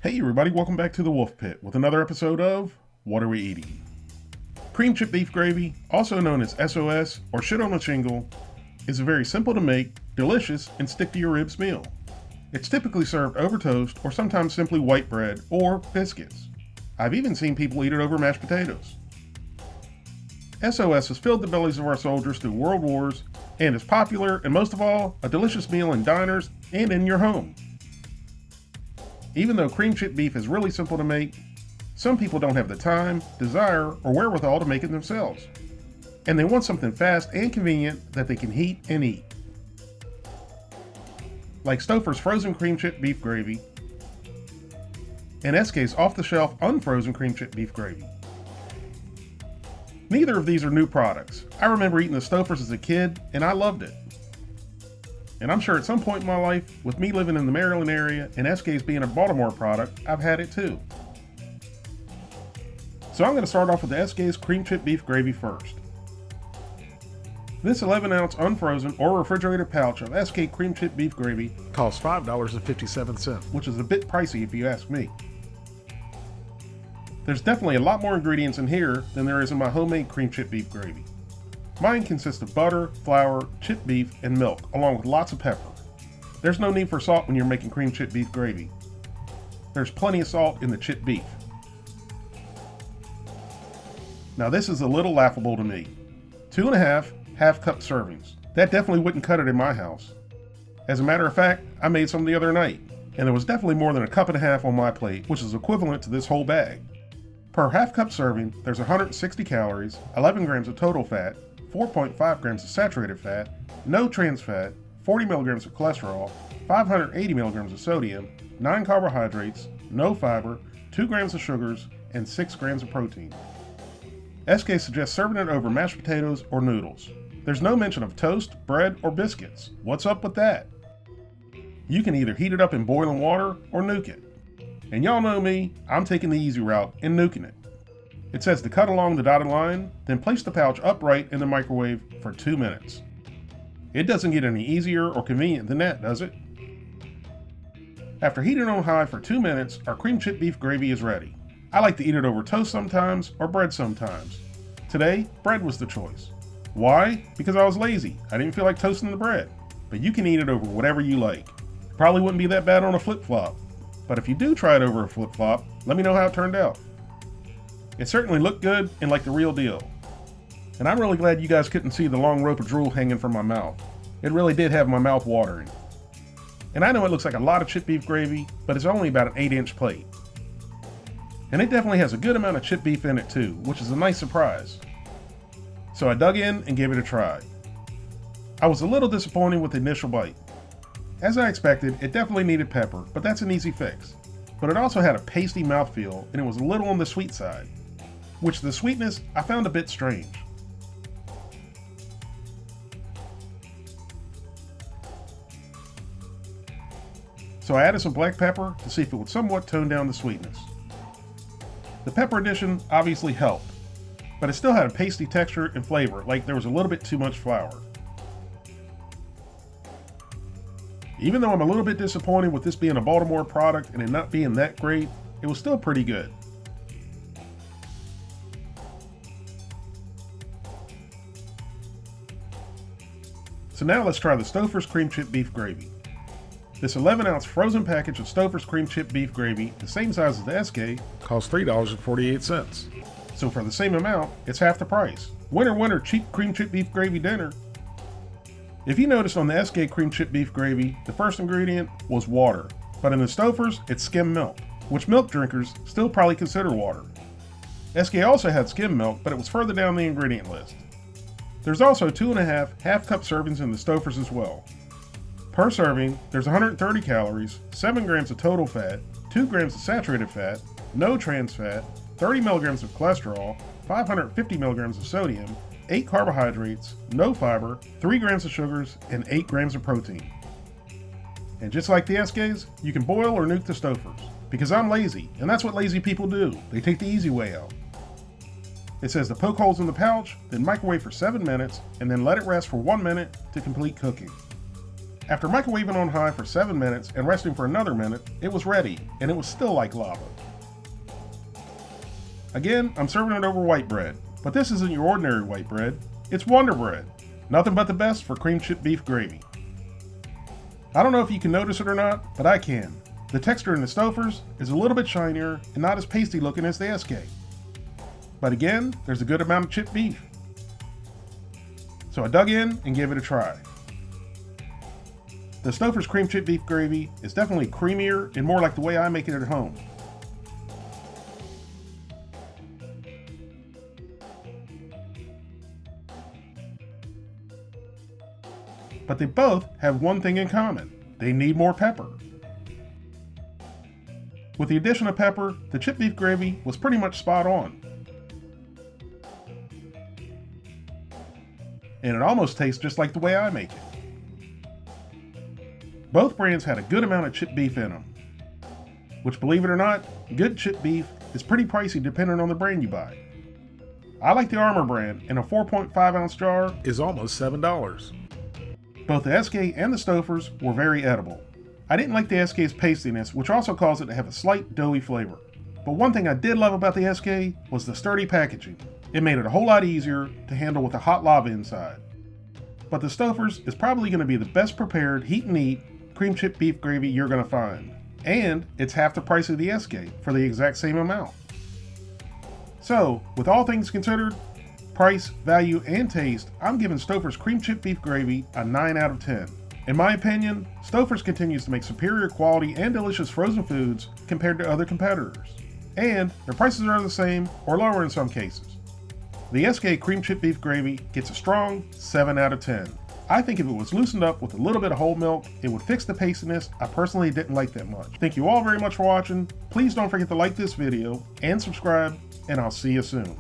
Hey everybody, welcome back to the Wolf Pit with another episode of What Are We Eating? Cream chip beef gravy, also known as SOS or shit on a shingle, is a very simple to make, delicious, and stick to your ribs meal. It's typically served over toast or sometimes simply white bread or biscuits. I've even seen people eat it over mashed potatoes. SOS has filled the bellies of our soldiers through world wars and is popular and most of all, a delicious meal in diners and in your home. Even though cream chip beef is really simple to make, some people don't have the time, desire, or wherewithal to make it themselves. And they want something fast and convenient that they can heat and eat. Like Stouffer's frozen cream chip beef gravy and Esskay's off-the-shelf unfrozen cream chip beef gravy. Neither of these are new products. I remember eating the Stouffer's as a kid and I loved it. And I'm sure at some point in my life, with me living in the Maryland area and Esskay's being a Baltimore product, I've had it too. So I'm going to start off with the Esskay's cream chip beef gravy first. This 11-ounce unfrozen or refrigerated pouch of Esskay cream chip beef gravy costs $5.57, which is a bit pricey if you ask me. There's definitely a lot more ingredients in here than there is in my homemade cream chip beef gravy. Mine consists of butter, flour, chipped beef, and milk, along with lots of pepper. There's no need for salt when you're making cream chip beef gravy. There's plenty of salt in the chipped beef. Now this is a little laughable to me. 2.5 half-cup servings. That definitely wouldn't cut it in my house. As a matter of fact, I made some the other night, and there was definitely more than 1.5 cups on my plate, which is equivalent to this whole bag. Per half-cup serving, there's 160 calories, 11 grams of total fat, 4.5 grams of saturated fat, no trans fat, 40 milligrams of cholesterol, 580 milligrams of sodium, 9 carbohydrates, no fiber, 2 grams of sugars, and 6 grams of protein. Esskay suggests serving it over mashed potatoes or noodles. There's no mention of toast, bread, or biscuits. What's up with that? You can either heat it up in boiling water or nuke it. And y'all know me, I'm taking the easy route and nuking it. It says to cut along the dotted line, then place the pouch upright in the microwave for 2 minutes. It doesn't get any easier or convenient than that, does it? After heating on high for 2 minutes, our cream chip beef gravy is ready. I like to eat it over toast sometimes or bread sometimes. Today, bread was the choice. Why? Because I was lazy. I didn't feel like toasting the bread. But you can eat it over whatever you like. It probably wouldn't be that bad on a flip-flop. But if you do try it over a flip-flop, let me know how it turned out. It certainly looked good and like the real deal. And I'm really glad you guys couldn't see the long rope of drool hanging from my mouth. It really did have my mouth watering. And I know it looks like a lot of chipped beef gravy, but it's only about an 8-inch plate. And it definitely has a good amount of chipped beef in it too, which is a nice surprise. So I dug in and gave it a try. I was a little disappointed with the initial bite. As I expected, it definitely needed pepper, but that's an easy fix. But it also had a pasty mouthfeel and it was a little on the sweet side, which the sweetness I found a bit strange. So I added some black pepper to see if it would somewhat tone down the sweetness. The pepper addition obviously helped, but it still had a pasty texture and flavor, like there was a little bit too much flour. Even though I'm a little bit disappointed with this being a Baltimore product and it not being that great, it was still pretty good. So now let's try the Stouffer's cream chip beef gravy. This 11-ounce frozen package of Stouffer's cream chip beef gravy, the same size as the Esskay, costs $3.48. So for the same amount, it's half the price. Winner, winner, cheap cream chip beef gravy dinner. If you noticed on the Esskay cream chip beef gravy, the first ingredient was water, but in the Stouffer's, it's skim milk, which milk drinkers still probably consider water. Esskay also had skim milk, but it was further down the ingredient list. There's also 2.5 half-cup servings in the Stouffer's as well. Per serving, there's 130 calories, 7 grams of total fat, 2 grams of saturated fat, no trans fat, 30 milligrams of cholesterol, 550 milligrams of sodium, 8 carbohydrates, no fiber, 3 grams of sugars, and 8 grams of protein. And just like the Esskays, you can boil or nuke the Stouffer's, because I'm lazy, and that's what lazy people do. They take the easy way out. It says to poke holes in the pouch, then microwave for 7 minutes, and then let it rest for 1 minute to complete cooking. After microwaving on high for 7 minutes and resting for another minute, it was ready, and it was still like lava. Again, I'm serving it over white bread, but this isn't your ordinary white bread, it's Wonder Bread. Nothing but the best for cream chip beef gravy. I don't know if you can notice it or not, but I can. The texture in the Stouffers is a little bit shinier and not as pasty looking as the Esskay. But again, there's a good amount of chipped beef. So I dug in and gave it a try. The Stouffer's cream chip beef gravy is definitely creamier and more like the way I make it at home. But they both have one thing in common. They need more pepper. With the addition of pepper, the chip beef gravy was pretty much spot on. And it almost tastes just like the way I make it. Both brands had a good amount of chipped beef in them. Which, believe it or not, good chipped beef is pretty pricey depending on the brand you buy. I like the Armour brand, and a 4.5 ounce jar is almost $7. Both the Esskay and the Stouffers were very edible. I didn't like the Esskay's pastiness, which also caused it to have a slight doughy flavor. But one thing I did love about the Esskay was the sturdy packaging. It made it a whole lot easier to handle with the hot lava inside. But the Stouffers is probably going to be the best prepared heat and eat cream chip beef gravy you're going to find. And it's half the price of the Esskay for the exact same amount. So, with all things considered, price, value, and taste, I'm giving Stouffer's cream chip beef gravy a 9 out of 10. In my opinion, Stouffer's continues to make superior quality and delicious frozen foods compared to other competitors. And their prices are the same or lower in some cases. The Esskay cream chip beef gravy gets a strong 7 out of 10. I think if it was loosened up with a little bit of whole milk, it would fix the pastiness I personally didn't like that much. Thank you all very much for watching. Please don't forget to like this video and subscribe, and I'll see you soon.